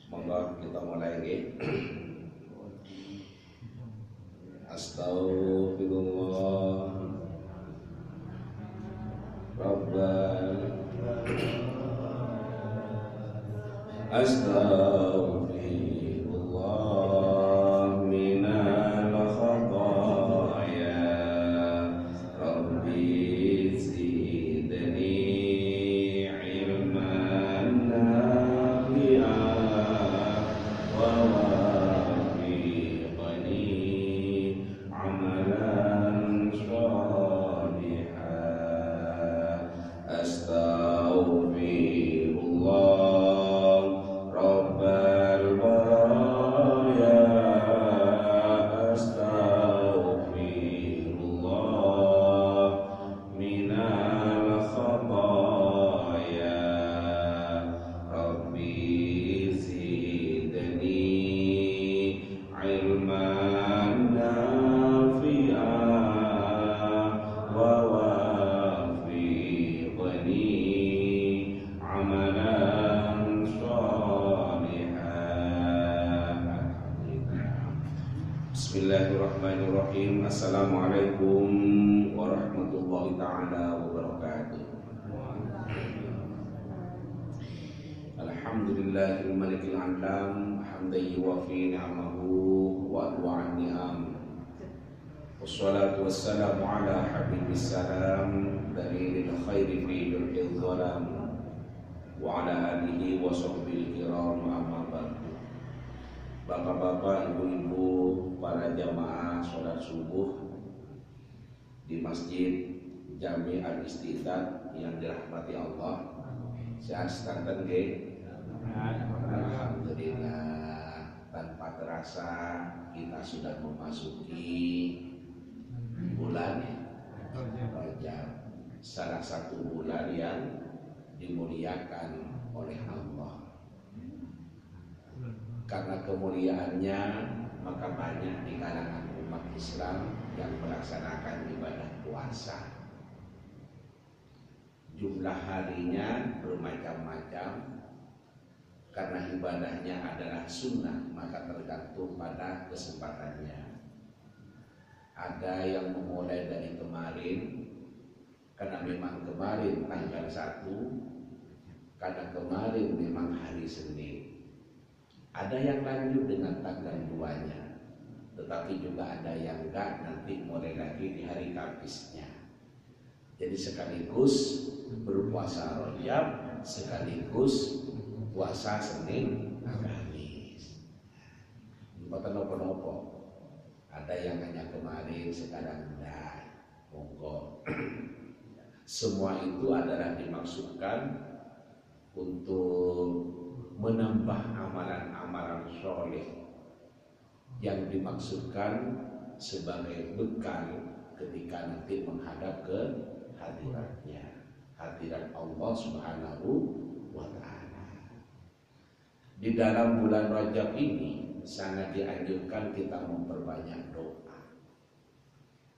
Monggo kita mulai nggih. Astaghfirullah Rabbal Astaghfirullah minal khataaya Rabbi zidni ilman nafi'an wa wafiqni amalan shalihan. Astaghfirullah Rabbal baraya Astaghfirullah minal khataaya Rabbi zidni ilman nafi'an wa wafiqni amalan shalihan. Bismillahirrahmanirrahim. Assalamualaikum warahmatullahi ta'ala wabarakatuh. Alhamdulillahil malikil alam hamdan yuwafi ni'amahu wa adwa'an ni'am. Wassalatu wassalamu ala habibis salam dalilil khairi fi durhil zalam wa ala alihi wa sahbihi kiram amma ba'du. Bapak-bapak, ibu-ibu, para jamaah sholat subuh di Masjid Jami Al-Istiqad yang dirahmati Allah. Sehat sedanten nggih. Alhamdulillah, tanpa terasa kita sudah memasuki bulan Rajab, salah satu bulan yang dimuliakan oleh Allah. Karena kemuliaannya, maka banyak di kalangan umat Islam yang melaksanakan ibadah puasa. Jumlah harinya bermacam-macam. Karena ibadahnya adalah sunnah, maka tergantung pada kesempatannya. Ada yang memulai dari kemarin, karena memang kemarin tanggal 1, karena kemarin memang hari Senin. Ada yang lanjut dengan tanggal 2-nya, tetapi juga ada yang enggak, nanti mulai lagi di hari Kamisnya. Jadi sekaligus berpuasa Rajab, sekaligus puasa Senin Kamis. Bukan nopo-nopo. Ada yang hanya kemarin, sekarang enggak. Monggo. Semua itu adalah dimaksudkan untuk menambah amalan-amalan soleh yang dimaksudkan sebagai bekal ketika nanti menghadap ke hadiratnya, hadirat Allah Subhanahu wa ta'ala. Di dalam bulan Rajab ini sangat dianjurkan kita memperbanyak doa.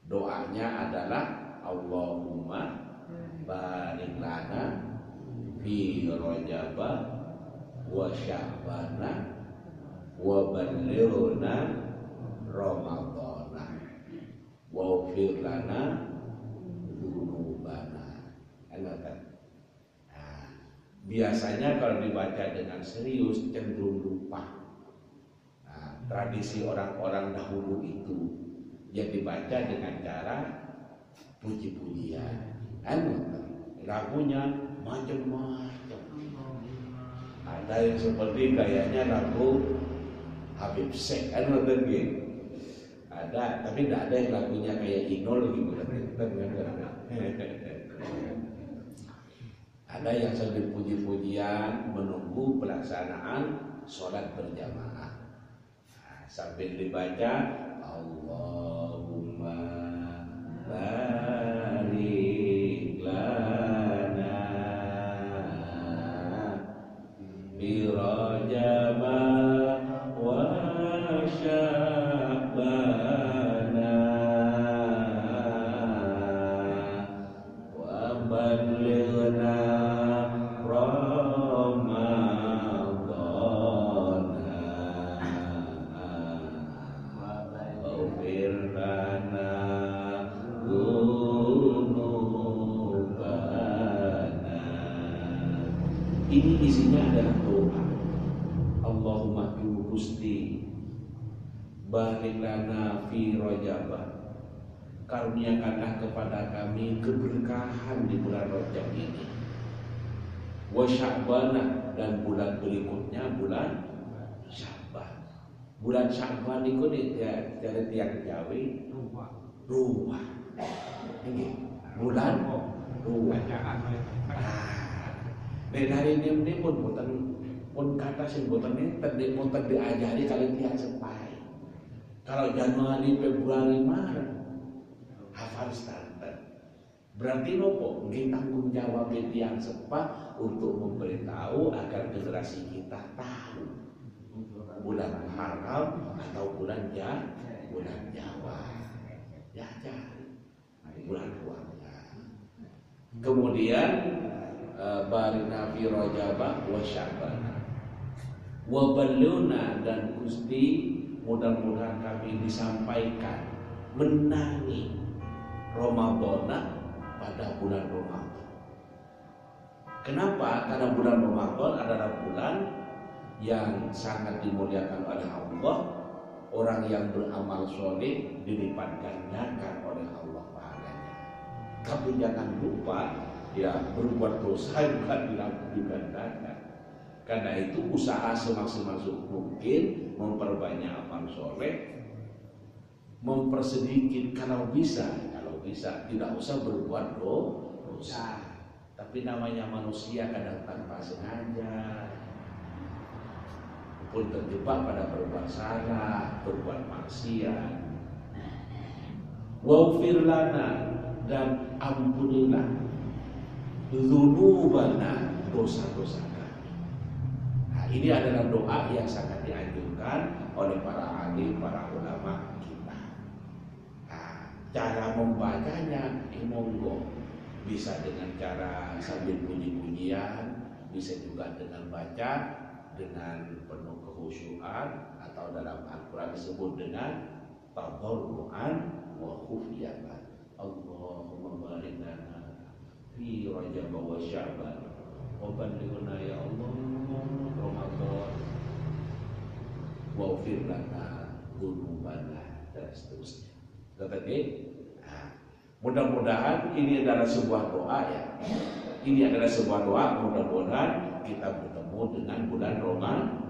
Doanya adalah Allahumma barik lana fi Rajaba wa Sya'bana wa ballighna Ramadhana wa ghfir lana dzunubana. Biasanya kalau dibaca dengan serius cenderung lupa. Tradisi orang-orang dahulu itu yang dibaca dengan cara puji-pujian. Lagunya macam-macam. Ada yang seperti kayaknya lagu Habib Syekh, ada, tapi tidak ada yang lagunya kayak Inul gitu. Ada yang sambil puji-pujian menunggu pelaksanaan sholat berjamaah. Sambil dibaca Allahumma barik lana fi Rajab wa Sya'bana wa ballighna Ini isinya adalah doa. Allahumma tu Gusti barik lana fi Rajab, karuniakanlah kepada kami keberkahan di bulan Rajab ini. Wa Sya'ban, dan bulan berikutnya bulan Sya'ban. Bulan Sya'ban itu dari tiang Jawi ruah. Ini bulan ruah. Dari ini pun kata sih boten diajari kalian tiang sepai. Kalau Januari, Februari, Maret hafal standar. Berarti nopo nggih tanggung jawab tiang sepa untuk memberitahu agar generasi kita tahu bulan Haram atau bulan Jawa. Ya, bulan ruangnya. Kemudian barina fi Rajab wa Sya'ban wa balluna, dan Gusti mudah-mudahan kami disampaikan menangi Ramadan pada bulan Ramadan. Kenapa? Karena bulan Ramadan adalah bulan yang sangat dimuliakan oleh Allah. Orang yang beramal soleh dilipat gandakan oleh Allah pahalanya. Tapi jangan lupa ya, berbuat dosa bukan digandakan. Karena itu usaha semaksimal mungkin memperbanyak amal soleh, mempersedikit kalau bisa tidak usah berbuat dosa. Tapi namanya manusia kadang tanpa sengaja pun terjebak pada berbuat salah, berbuat maksiat. Waghfir lana, dan ampunilah dzunubana, dosa-dosa kami. Nah, ini adalah doa yang sangat dianjurkan oleh para alim, para ulama kita. Nah, cara membacanya monggo bisa dengan cara sambil puji-pujian, bisa juga dengan baca dengan penuh kekhusyuan, atau dalam Al-Quran disebut dengan tadarruan wa khufyatan. Allahumma barik lana fi Rajab wa Sya'ban wa ballighna ya Allah Ramadan wa ghfir lana dzunubana, dan seterusnya. Mudah-mudahan ini adalah sebuah doa ya. Ini adalah sebuah doa, mudah-mudahan kita bertemu dengan bulan Ramadan.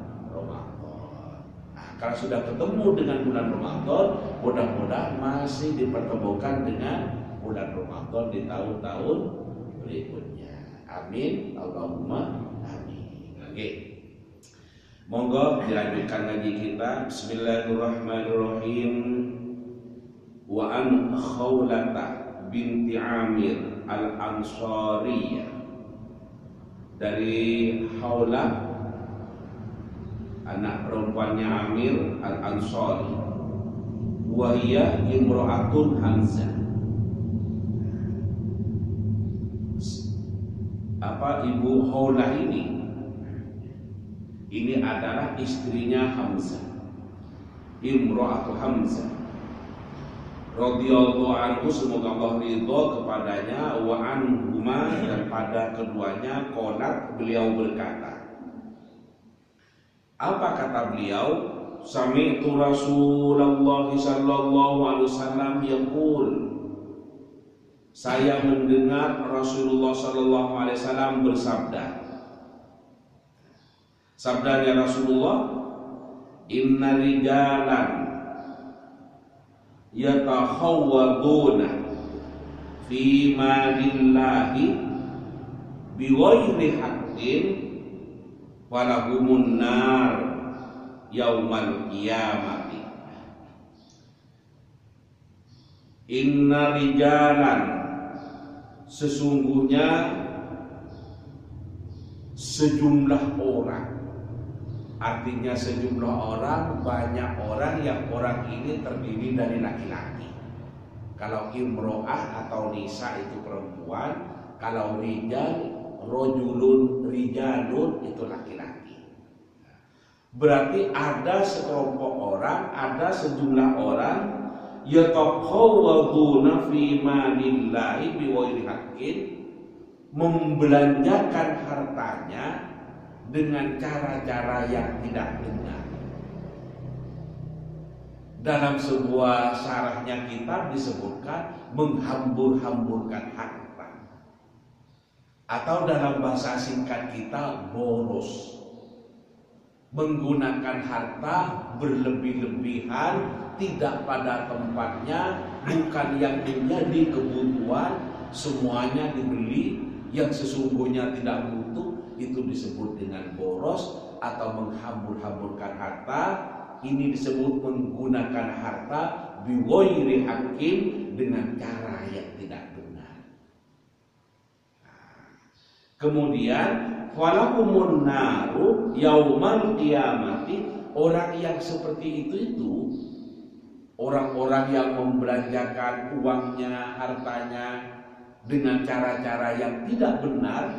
Nah, kalau sudah ketemu dengan bulan Ramadan, mudah-mudahan masih dipertemukan dengan bulan Ramadan di tahun-tahun berikutnya. Amin, Allahumma amin. Oke. Monggo dilanjutkan ngaji kita. Bismillahirrahmanirrahim. Wa an Khawlata binti Amir al-Ansariyah, dari Khawlah anak perempuannya Amir al-Ansari, wa hiya imra'atun Hamzah. Ibu Khawlah ini adalah istrinya Hamzah, imra'atu Hamzah radhiyallahu anhu, semoga Allah ridho kepadanya, wa anhuma, dan pada keduanya, qalat, beliau berkata. Apa kata beliau? Sami'tu Rasulullah sallallahu alaihi wasallam yaqul, saya mendengar Rasulullah sallallahu alaihi wasallam bersabda. Sabdanya Rasulullah, inna rijalan yatakhawwaduna fi malillahi biwajri haqqin walahumun nar yaumal qiyamati. Inna rijalan, sesungguhnya sejumlah orang. Artinya sejumlah orang, banyak orang, yang orang ini terdiri dari laki-laki. Kalau imro'ah atau nisa itu perempuan, kalau rijal, rojulun, rijalun itu laki-laki. Berarti ada sekelompok orang, ada sejumlah orang yataqawwaduna fi malillahi biwayri haqqin, membelanjakan hartanya dengan cara-cara yang tidak benar. Dalam sebuah syarahnya kitab disebutkan menghambur-hamburkan harta, atau dalam bahasa singkat kita boros, menggunakan harta berlebih-lebihan, tidak pada tempatnya, bukan yang menjadi kebutuhan, semuanya dibeli yang sesungguhnya tidak butuh, itu disebut dengan boros atau menghambur-hamburkan harta. Ini disebut menggunakan harta biwayri haqqin, dengan cara yang tidak benar. Kemudian walakumun naru yaumal qiyamati, orang yang seperti itu orang-orang yang membelanjakan uangnya, hartanya dengan cara-cara yang tidak benar,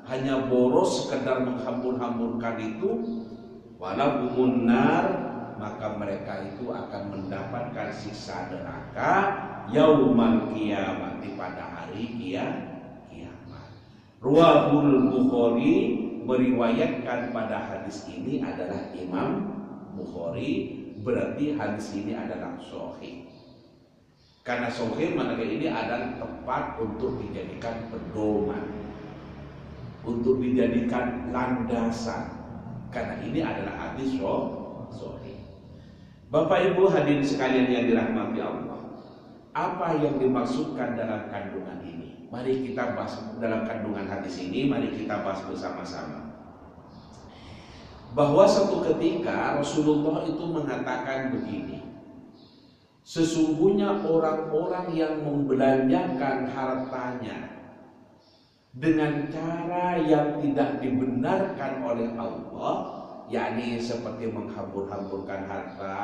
hanya boros, sekedar menghambur-hamburkan itu, walakumun nar, maka mereka itu akan mendapatkan siksa neraka yaumal qiyamati, pada hari kiamat. Ruwahul Bukhari, meriwayatkan pada hadis ini adalah Imam Bukhari, berarti hadis ini adalah sahih. Karena sahih manakala ini adalah tempat untuk dijadikan pedoman, untuk dijadikan landasan, karena ini adalah hadis sahih. Bapak Ibu hadirin sekalian yang dirahmati Allah, apa yang dimaksudkan dalam kandungan ini? Mari kita bahas dalam kandungan hadis ini, mari kita bahas bersama-sama. Bahwa suatu ketika Rasulullah itu mengatakan begini, sesungguhnya orang-orang yang membelanjakan hartanya dengan cara yang tidak dibenarkan oleh Allah, yakni seperti menghambur-hamburkan harta,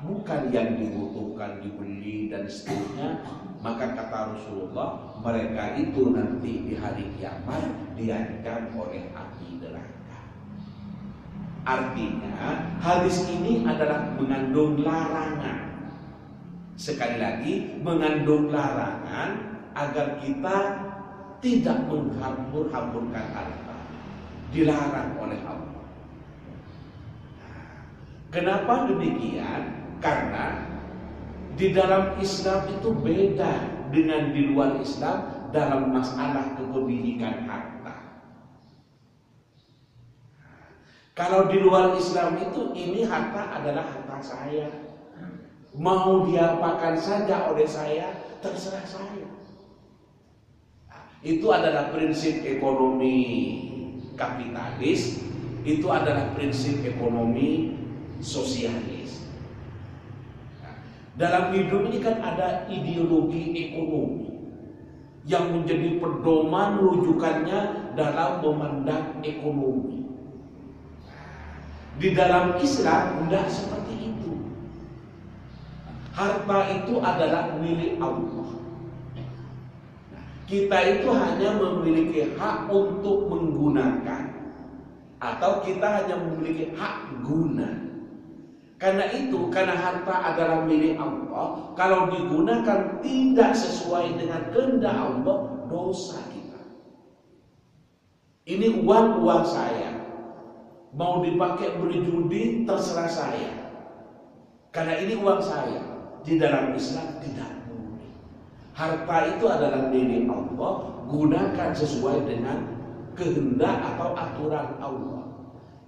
bukan yang dibutuhkan, dibeli dan seterusnya, maka kata Rasulullah, mereka itu nanti di hari kiamat diancam oleh api neraka. Artinya hadis ini adalah mengandung larangan. Sekali lagi, mengandung larangan agar kita tidak menghambur-hamburkan harta, dilarang oleh Allah. Kenapa demikian? Karena di dalam Islam itu beda dengan di luar Islam dalam masalah kepemilikan harta. Kalau di luar Islam itu, ini harta adalah harta saya, mau diapakan saja oleh saya, terserah saya. Itu adalah prinsip ekonomi kapitalis, itu adalah prinsip ekonomi sosialis. Dalam hidup ini kan ada ideologi ekonomi yang menjadi pedoman rujukannya dalam memandang ekonomi. Di dalam Islam tidak seperti itu. Harta itu adalah milik Allah. Kita itu hanya memiliki hak untuk menggunakan, atau kita hanya memiliki hak guna. Karena itu, karena harta adalah milik Allah, kalau digunakan tidak sesuai dengan kehendak Allah, dosa kita. Ini uang saya, mau dipakai berjudi terserah saya, karena ini uang saya. Di dalam Islam tidak boleh. Harta itu adalah milik Allah, gunakan sesuai dengan kehendak atau aturan Allah.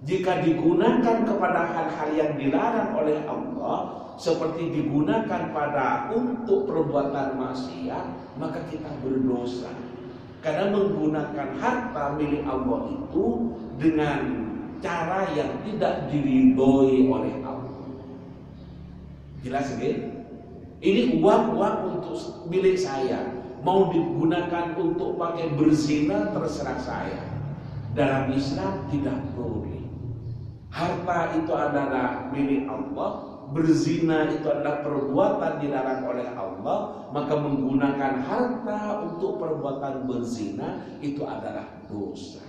Jika digunakan kepada hal-hal yang dilarang oleh Allah, seperti digunakan pada untuk perbuatan maksiat, maka kita berdosa. Karena menggunakan harta milik Allah itu dengan cara yang tidak diridhoi oleh Allah. Jelas gitu? Ini uang untuk milik saya, mau digunakan untuk pakai berzina terserah saya. Dalam Islam tidak boleh. Harta itu adalah milik Allah. Berzina itu adalah perbuatan dilarang oleh Allah, maka menggunakan harta untuk perbuatan berzina itu adalah dosa.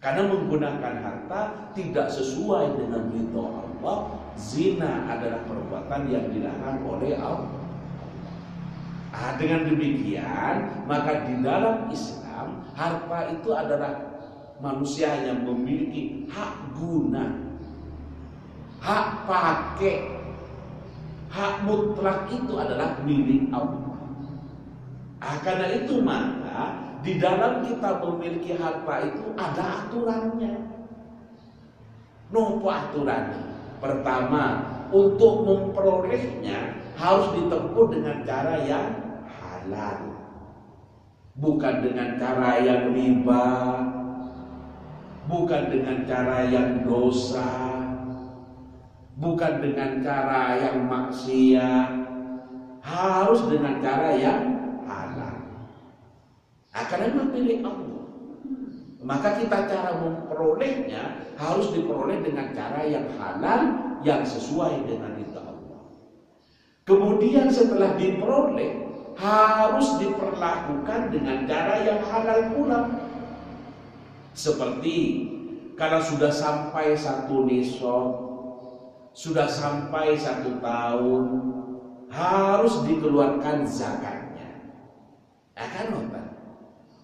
Karena menggunakan harta tidak sesuai dengan ridho Allah. Zina adalah perbuatan yang dilarang oleh Allah. Dengan demikian, maka di dalam Islam harta itu adalah manusia yang memiliki hak guna, hak pakai. Hak mutlak itu adalah milik Allah. Karena itu maka di dalam kita memiliki harta itu ada aturannya. Nopo aturannya? Pertama, untuk memperolehnya harus ditempuh dengan cara yang halal, bukan dengan cara yang riba, bukan dengan cara yang dosa, bukan dengan cara yang maksiat, harus dengan cara yang halal. Karena memilih Allah, maka kita cara memperolehnya harus diperoleh dengan cara yang halal, yang sesuai dengan itu Allah. Kemudian setelah diperoleh harus diperlakukan dengan cara yang halal pula. Seperti kalau sudah sampai satu nisab, sudah sampai 1 tahun, harus dikeluarkan zakatnya.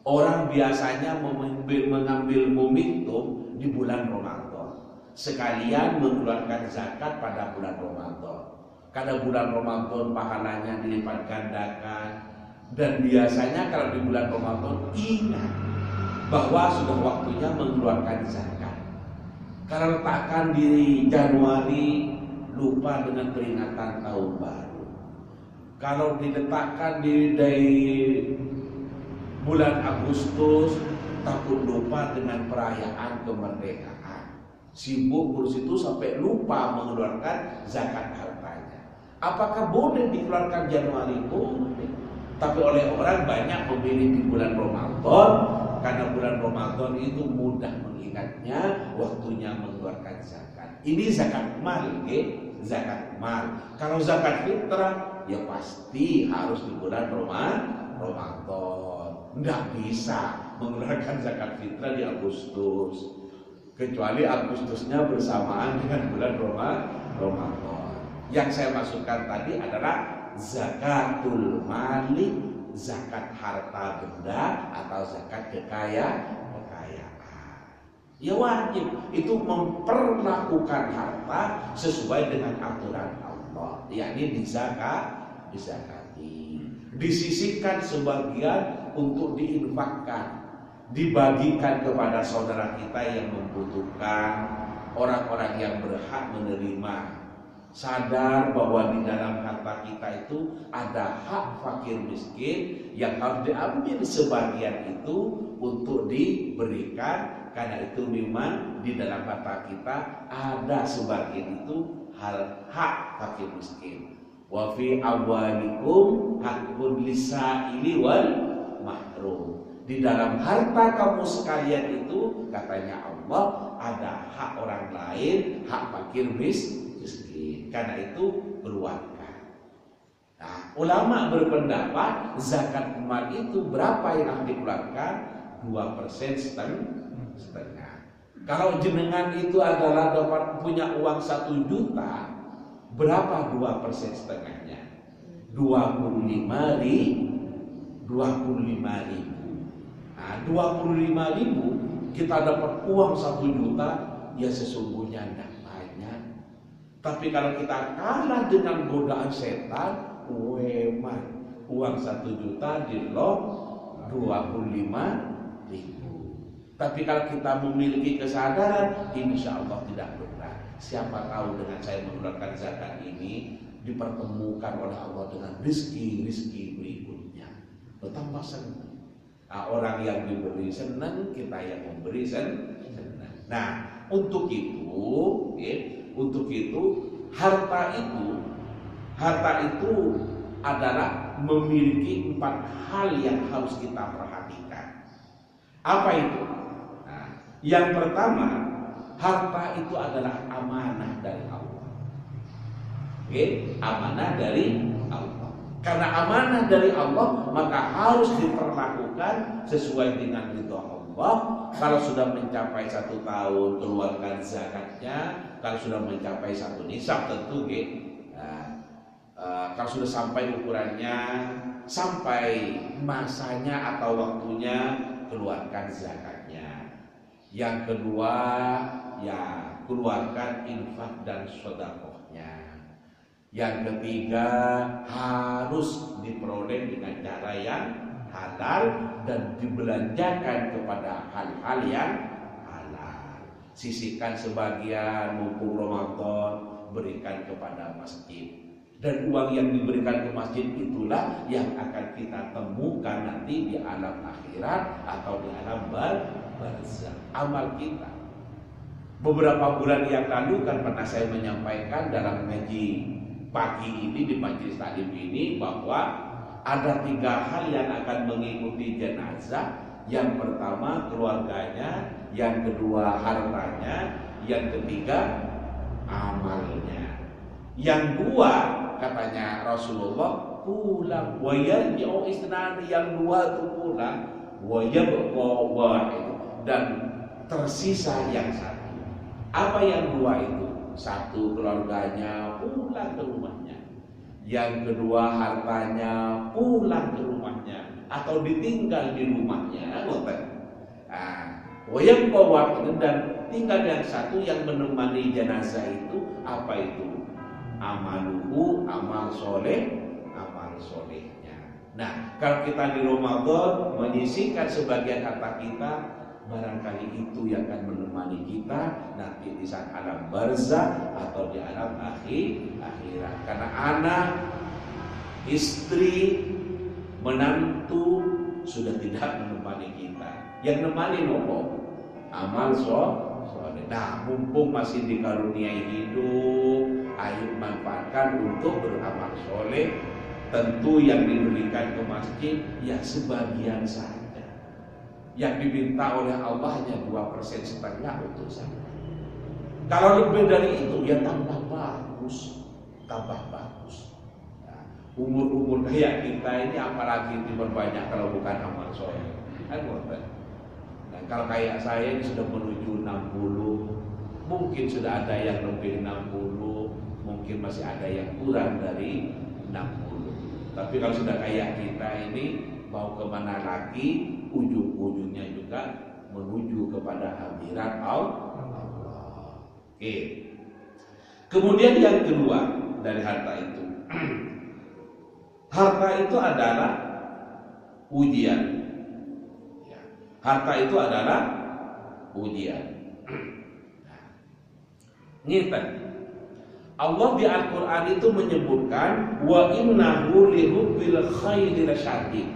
Orang biasanya mengambil momentum di bulan Ramadan, sekalian mengeluarkan zakat pada bulan Ramadan. Karena bulan Ramadan pahalanya dilipat gandakan, dan biasanya kalau di bulan Ramadan ingat bahwa sudah waktunya mengeluarkan zakat. Karena letakkan di Januari, lupa dengan peringatan tahun baru. Kalau diletakkan di bulan Agustus, takut lupa dengan perayaan kemerdekaan. Sibuk ngurus itu sampai lupa mengeluarkan zakat hartanya. Apakah boleh dikeluarkan Januari? Boleh. Tapi oleh orang banyak memilih di bulan Ramadan, karena bulan Ramadan itu mudah mengingatnya, waktunya mengeluarkan zakat. Ini zakat mal, zakat mal. Kalau zakat fitrah, ya pasti harus di bulan Ramadan. Nggak bisa mengeluarkan zakat fitrah di Agustus, kecuali Agustusnya bersamaan dengan bulan Ramadan. Yang saya maksudkan tadi adalah zakatul mali, zakat harta benda atau zakat kekayaan. Ya wajib itu memperlakukan harta sesuai dengan aturan Allah, yakni dizakati, disisihkan sebagian untuk diinfakkan, dibagikan kepada saudara kita yang membutuhkan, orang-orang yang berhak menerima. Sadar bahwa di dalam harta kita itu ada hak fakir miskin yang harus diambil sebagian itu untuk diberikan, karena itu memang di dalam harta kita ada sebagian itu hak fakir miskin. Wa fi amwalikum haqqun lisaili wal mahrum. Di dalam harta kamu sekalian itu, katanya Allah, ada hak orang lain, hak fakir miskin. Karena itu keluarkan. Nah, ulama berpendapat zakat mal itu berapa yang harus dikeluarkan? 2% setengah. Kalau jenengan itu adalah dapat punya uang 1 juta, berapa 2% setengahnya? 25.000. Nah, 25.000 kita dapat uang 1 juta, ya sesungguhnya tidak banyak. Tapi kalau kita kalah dengan godaan setan, uang 1 juta di lock 25.000. Tapi kalau kita memiliki kesadaran, insya Allah tidak berat. Siapa tahu dengan saya mengeluarkan zakat ini dipertemukan oleh Allah dengan rizki berikutnya, bertambah senang. Orang yang diberi senang, kita yang memberi senang. Nah, untuk itu harta itu adalah memiliki 4 hal yang harus kita perhatikan. Apa itu? Nah, yang pertama, harta itu adalah amanah dari Allah. Amanah dari Allah. Karena amanah dari Allah, maka harus diperlakukan sesuai dengan ridha Allah. Kalau sudah mencapai 1 tahun, keluarkan zakatnya. Kalau sudah mencapai 1 nisab, tentu kalau sudah sampai ukurannya, sampai masanya atau waktunya, keluarkan zakatnya. Yang kedua, ya keluarkan infak dan sedekahnya. Yang ketiga, harus diperoleh dengan cara yang halal dan dibelanjakan kepada hal-hal yang halal. Sisihkan sebagian mumpung Ramadan, berikan kepada masjid. Dan uang yang diberikan ke masjid itulah yang akan kita temukan nanti di alam akhirat atau di alam barzakh. Amal kita. Beberapa bulan yang lalu kan pernah saya menyampaikan dalam ngaji pagi ini di majelis taklim ini bahwa ada 3 hal yang akan mengikuti jenazah. Yang pertama keluarganya, yang kedua hartanya, yang ketiga amalnya. Yang 2 katanya Rasulullah pulang, wayarji'u isnani, yang 2 itu pulang, wayabqa wahid, dan tersisa yang 1. Apa yang 2 itu? 1 keluarganya pulang ke rumahnya, yang kedua hartanya pulang ke rumahnya atau ditinggal di rumahnya. Wayabqa wahid, dan tinggal yang 1 yang menemani jenazah itu. Apa itu? Amaluhu, amal solehnya. Nah, kalau kita di Ramadan menyisihkan sebagian harta kita, barangkali itu yang akan menemani kita nanti di saat alam barzakh atau di alam akhirat. Karena anak, istri, menantu sudah tidak menemani kita. Yang menemani nopo? Amal soleh. Nah, mumpung masih dikaruniai hidup, ayo manfaatkan untuk beramal soleh. Tentu yang diberikan ke masjid ya sebagian saja. Yang diminta oleh Allah hanya 2,5% untuk zakat. Kalau lebih dari itu ya tambah bagus. Nah, umur kayak kita ini apalagi diperbanyak kalau bukan amal soleh. Nah, kalau kayak saya ini sudah menuju 60. Mungkin sudah ada yang lebih 60, mungkin masih ada yang kurang dari 60. Tapi kalau sudah kayak kita ini, mau kemana lagi, ujung-ujungnya juga menuju kepada hadirat Allah. Oke. Kemudian yang kedua dari harta itu, harta itu adalah ujian. Harta itu adalah ujian. Ngeten. Allah di Al-Quran itu menyebutkan wa innahu lihubbil khairi lasyadid.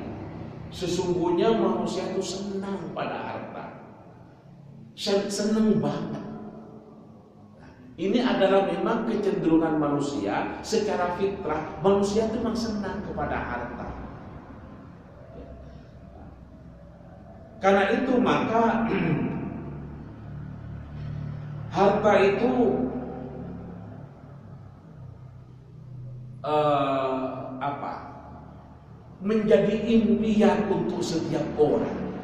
Sesungguhnya manusia itu senang pada harta. Senang banget. Ini adalah memang kecenderungan manusia secara fitrah. Manusia itu memang senang kepada harta. Karena itu maka harta itu menjadi impian untuk setiap orang.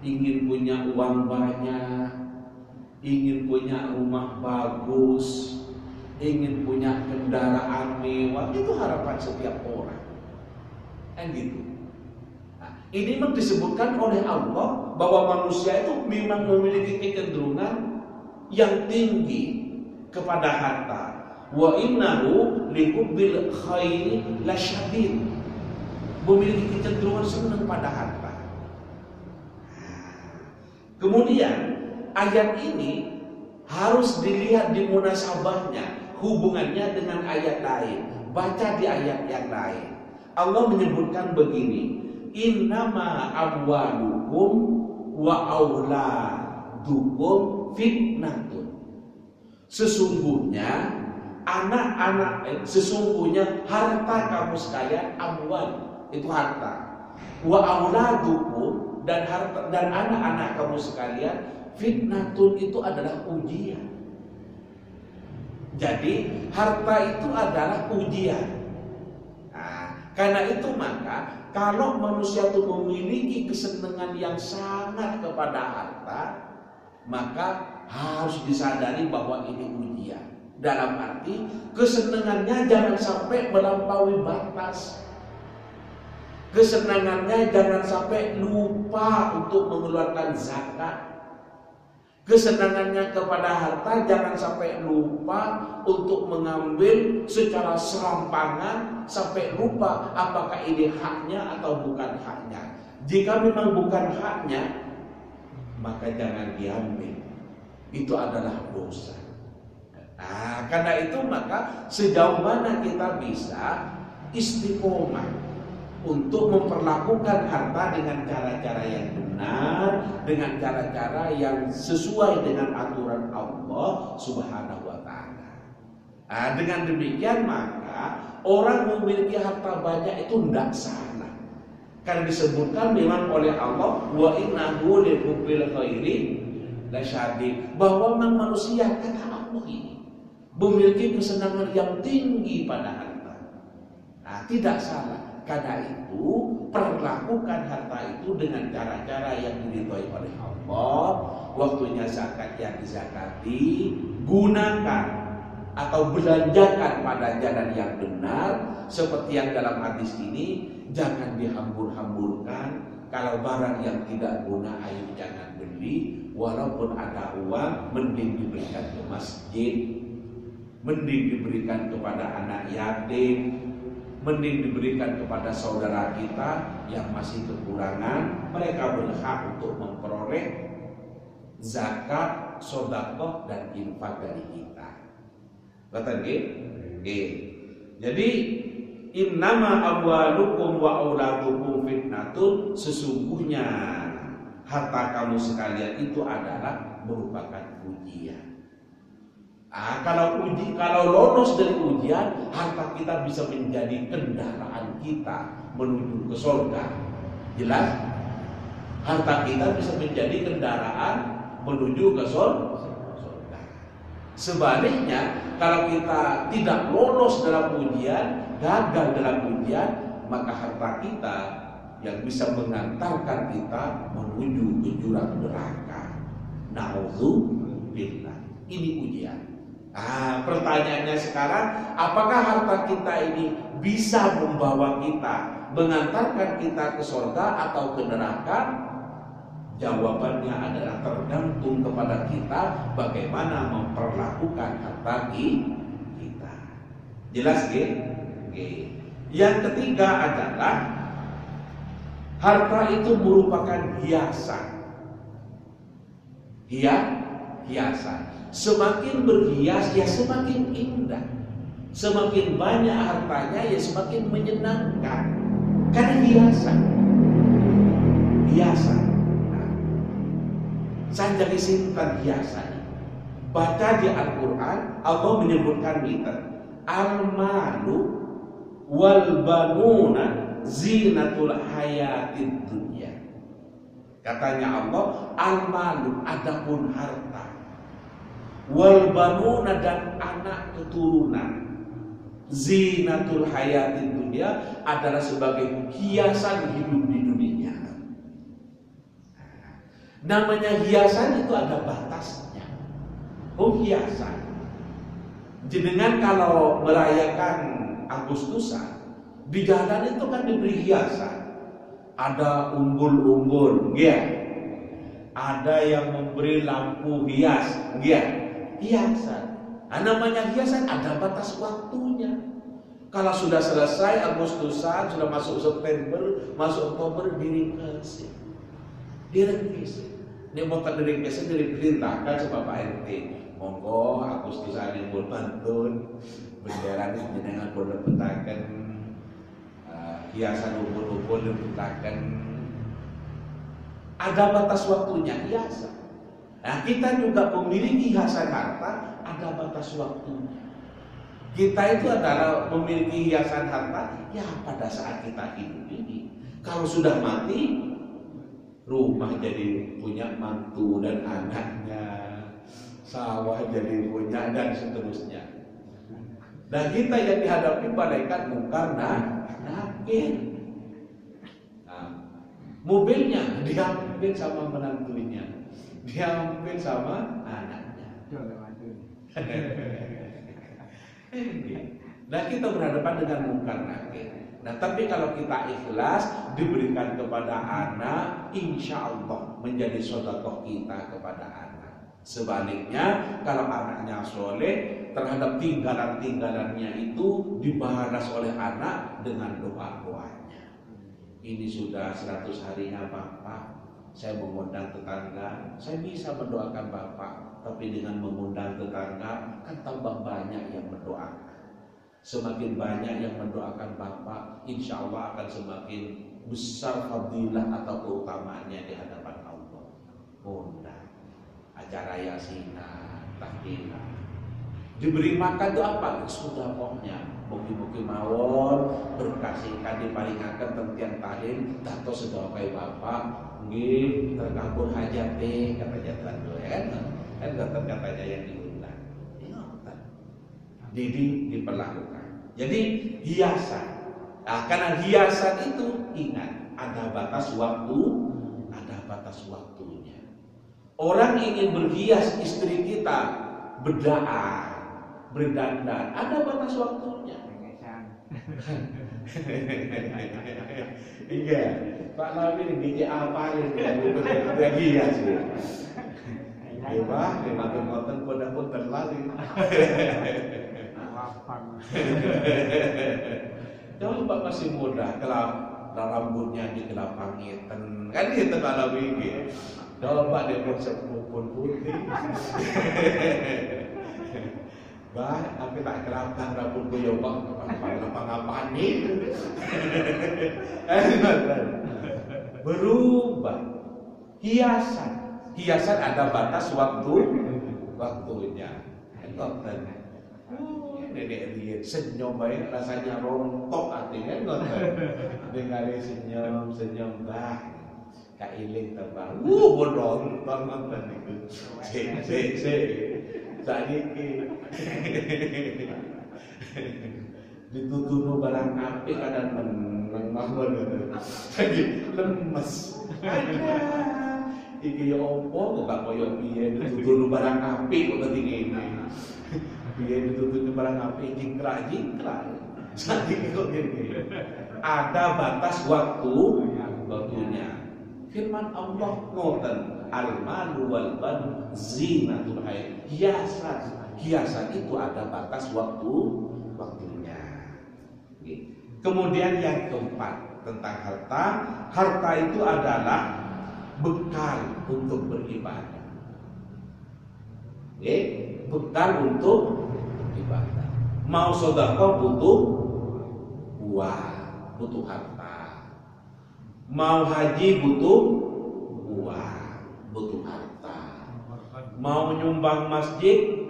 Ingin punya uang banyak, ingin punya rumah bagus, ingin punya kendaraan mewah, itu harapan setiap orang. Kan gitu. Ini memang disebutkan oleh Allah bahwa manusia itu memang memiliki kecenderungan yang tinggi kepada harta. Wa innahu lihubbil khairi lasyadid. Memiliki kecenderungan senang pada harta. Kemudian ayat ini harus dilihat di munasabahnya, hubungannya dengan ayat lain. Baca di ayat yang lain. Allah menyebutkan begini, innama amwalukum wa auladukum fitnatun. Sesungguhnya sesungguhnya harta kamu sekalian, amwal itu harta, wa auladukum dan harta dan anak-anak kamu sekalian, fitnatun itu adalah ujian. Jadi harta itu adalah ujian. Nah, karena itu maka kalau manusia itu memiliki kesenangan yang sangat kepada harta, maka harus disadari bahwa ini ujian. Dalam arti kesenangannya jangan sampai melampaui batas. Kesenangannya jangan sampai lupa untuk mengeluarkan zakat. Kesenangannya kepada harta jangan sampai lupa untuk mengambil secara serampangan, sampai lupa apakah ini haknya atau bukan haknya. Jika memang bukan haknya, maka jangan diambil. Itu adalah dosa. Nah, karena itu maka sejauh mana kita bisa istiqomah untuk memperlakukan harta dengan cara-cara yang benar, dengan cara-cara yang sesuai dengan aturan Allah Subhanahu wa Ta'ala. Nah, dengan demikian maka orang memiliki harta banyak itu tidak salah. Karena disebutkan memang oleh Allah, wa innahu lihubbil khairi lasyadid, bahwa memang manusia, kata Allah ini, memiliki kesenangan yang tinggi pada harta. Nah, tidak salah. Karena itu perlakukan harta itu dengan cara-cara yang diridhoi oleh Allah. Waktunya zakat yang dizakati, gunakan atau belanjakan pada jalan yang benar. Seperti yang dalam hadis ini, jangan dihambur-hamburkan. Kalau barang yang tidak guna, ayo jangan beli. Walaupun ada uang, mending diberikan ke masjid, mending diberikan kepada anak yatim, mending diberikan kepada saudara kita yang masih kekurangan. Mereka berhak untuk memperoleh zakat, sedekah dan infak dari kita. Kata jadi innama amwalukum wa auladukum fitnatun, sesungguhnya harta kamu sekalian itu adalah merupakan ujian. Kalau lolos dari ujian, harta kita bisa menjadi kendaraan kita menuju ke surga. Jelas? Harta kita bisa menjadi kendaraan menuju ke surga. Sebaliknya, kalau kita tidak lolos dalam ujian, gagal dalam ujian, maka harta kita yang bisa mengantarkan kita menuju ke jurang neraka. Nauzubillah. Ini ujian. Pertanyaannya sekarang, apakah harta kita ini bisa membawa kita, mengantarkan kita ke surga atau ke neraka? Jawabannya adalah tergantung kepada kita bagaimana memperlakukan harta kita. Jelas, Yang ketiga adalah harta itu merupakan hiasan. Hiasan. Semakin berhias, ya semakin indah. Semakin banyak hartanya, ya semakin menyenangkan. Karena hiasan. Nah, sanjang simpan hiasan. Baca di Al-Quran, Allah menyebutkan kita, al-malu wal banuna zinatul hayatid dunya. Katanya Allah, al-malu, adapun harta, wal banuna, dan anak keturunan, zinatul hayatid dunya, adalah sebagai hiasan hidup di dunia. Namanya hiasan itu ada batasnya. Hiasan. Jenengan kalau merayakan Agustusan, di jalan itu kan diberi hiasan. Ada umbul-umbul, ada yang memberi lampu hias, hiasan. Namanya hiasan ada batas waktunya. Kalau sudah selesai Agustusan, sudah masuk September, masuk Oktober, direvisi. Ini mau direvisi, diperintahkan sama Pak RT. Monggo Agustusan libur pantun, bendera ini dengan boleh petakan, hiasan umpul-umpul dipetakan. Ada batas waktunya hiasan. Nah, kita juga memiliki hiasan harta, ada batas waktunya. Kita itu adalah memiliki hiasan harta ya pada saat kita hidup ini. Kalau sudah mati, rumah jadi punya mantu dan anaknya, sawah jadi punya dan seterusnya. Dan kita yang dihadapi malaikat mungkar dan nakir. Nah, mobilnya diambil sama menantunya, diambil sama anaknya. Nah, kita berhadapan dengan mungkar nakir. Nah, tapi kalau kita ikhlas diberikan kepada anak, insya Allah menjadi sedekah kita kepada anak. Sebaliknya, kalau anaknya soleh, terhadap tinggalan-tinggalannya itu dibalas oleh anak dengan doa-doanya. Ini sudah 100 harinya Bapak, saya mengundang tetangga, saya bisa mendoakan Bapak, tapi dengan mengundang tetangga kan tambah banyak yang mendoakan. Semakin banyak yang mendoakan Bapak, insya Allah akan semakin besar fadilah atau keutamaannya di hadapan Allah. Undang acara yasinan, tahlilan, diberi makan itu apa? Sudah pokoknya mugi-mugi mawon berkasihkan diparingaken tentiang tahlil tato sedaya kae Bapak nggih terkabul hajat teh katanya Tuhan kan katanya yang diundang. Jadi diperlakukan. Jadi hiasan. Nah, karena hiasan itu ingat ada batas waktu, ada batas waktunya. Orang ingin berhias istri kita berdandan, berdandan, ada batas waktunya. Iya, Pak Nabi ini apa ini? Udah hias ya. Iya, lima kemoten pun terlalu. Coba masih muda, kalau rambutnya dikelapangiten, kan itu kalau begini. Coba dia pun sepuh pun putih. Bah, tapi tak kelapang rambutku ya bang, apa-apa nih? Berubah. Hiasan ada batas waktunya. Nenek lihat senyum baik rasanya rontok artinya ngoten. Dengar senyum bah kailing terbang. Bodoh nonton itu. Sik. Saiki dituduh barang api kadang meneng mawon ngoten. Jadi lemes. Iki yo opo kok koyo piye dituduh barang api kok dadi ngene. Piye dituduh barang api jingkrak. Saiki kok ngene. Ada batas waktunya. Firman Allah ngoten, al-malu wal banu zinatul hayat. Hiasan itu ada batas waktunya. Kemudian yang keempat tentang harta. Harta itu adalah bekal untuk beribadah. Bekal untuk beribadah. Mau sedekah butuh uang, butuh harta. Mau haji butuh uang, butuh harta. Mau menyumbang masjid,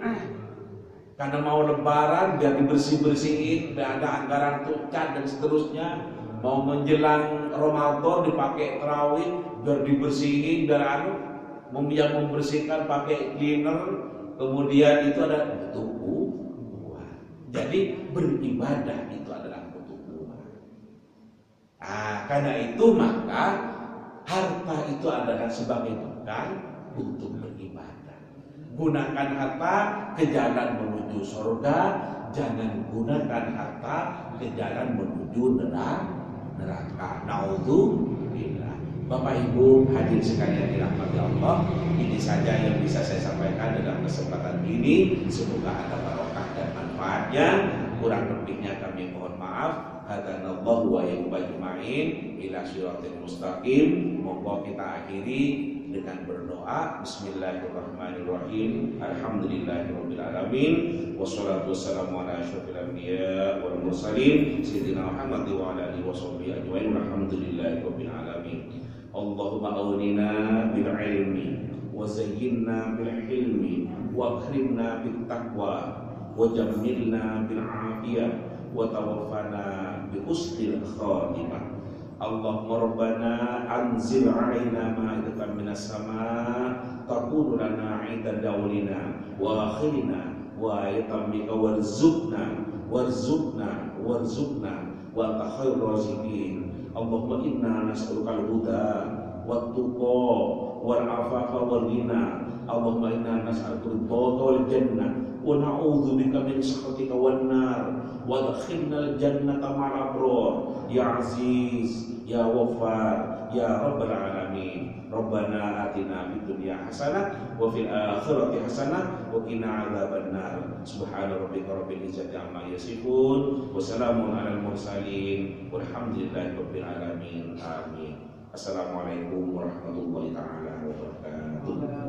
karena mau lebaran biar dibersih-bersihin, biar ada anggaran untuk cat dan seterusnya. Mau menjelang Ramadan dipakai tarawih, biar dibersihin, biar yang membersihkan pakai cleaner. Kemudian itu ada butuh uang. Jadi beribadah itu adalah butuh uang. Karena itu maka harta itu adalah sebagai bekal untuk beribadah. Gunakan harta ke jalan menuju surga, jangan gunakan harta ke jalan menuju neraka. Naudzubillah. Bapak Ibu hadirin sekalian dirahmati Allah, ini saja yang bisa saya sampaikan dalam kesempatan ini. Semoga ada barokah dan manfaatnya. Kurang lebihnya kami mohon maaf. Hadanallahu wa iyyakum ajma'in ila shiratal mustaqim. Monggo kita akhiri dengan berdoa. Bismillahirrahmanirrahim. Alhamdulillahirabbil alamin. Wassalatu wassalamu ala asyrofil anbiya wal mursalin sayyidina Muhammad wa ala alihi washabbihi ajmain. Alhamdulillahirabbil alamin. Allahumma awlina bil ilmi wa zayyinna bil hilmi wa akrimna bit taqwa wa jammilna bil afiyah wa tawaffana bi husnil khatimah. Allahumma rabbana anzil alaina ma'idatan minas sama' takunu lana 'ida dawlina wa akhirina wa ayatan bika warzuqna wa anta khairur raziqin. Allahumma inna nas'aluka al-huda wat tuqa wal afafa wal ghina. Allahumma inna nas'aluka ridhaka wal jannah wa na'udzu bika min sakhatika wan nar wa adkhilnal jannata ma'al abrar ya aziz ya Ghaffar ya rabbal alamin. Rabbana atina fid dunya hasanah wa fil akhirati hasanah wa qina adzabannar. Subhana rabbika rabbil izzati amma yasifun wa salamun alal mursalin walhamdulillahi rabbil alamin. Amin. Assalamualaikum warahmatullahi taala wabarakatuh.